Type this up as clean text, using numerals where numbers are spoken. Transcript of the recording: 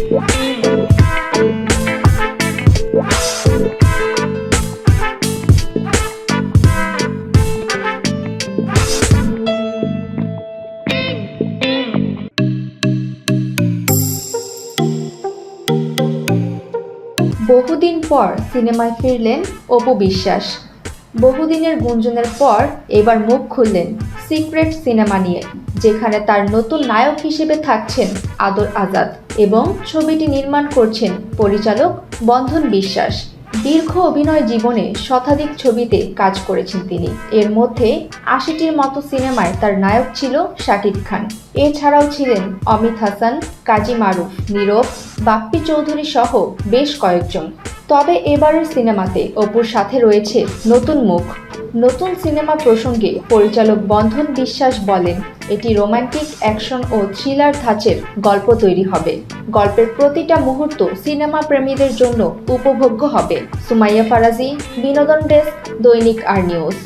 বহুদিন পর সিনেমায় ফিরলেন অপু বিশ্বাস। বহুদিনের গুঞ্জনের পর এবার মুখ খুললেন সিক্রেট সিনেমা নিয়ে, যেখানে তার নতুন নায়ক হিসেবে থাকছেন আদর আজাদ এবং ছবিটি নির্মাণ করছেন পরিচালক বন্ধন বিশ্বাস। দীর্ঘ অভিনয় জীবনে শতাধিক ছবিতে কাজ করেছেন তিনি। এর মধ্যে ৮০টির মতো সিনেমায় তার নায়ক ছিল শাকিব খান। এছাড়াও ছিলেন অমিত হাসান, কাজী মারুফ, নীরব, বাপ্পি চৌধুরী সহ বেশ কয়েকজন। তবে এবারের সিনেমাতে অপুর সাথে রয়েছে নতুন মুখ। নতুন সিনেমা প্রসঙ্গে পরিচালক বন্ধন বিশ্বাস বলেন, এটি রোমান্টিক, অ্যাকশন ও থ্রিলার ধাঁচের গল্প তৈরি হবে। গল্পের প্রতিটা মুহূর্ত সিনেমা প্রেমীদের জন্য উপভোগ্য হবে। সুমাইয়া ফারাজি, বিনোদন ডেস্ক, দৈনিক আর নিউজ।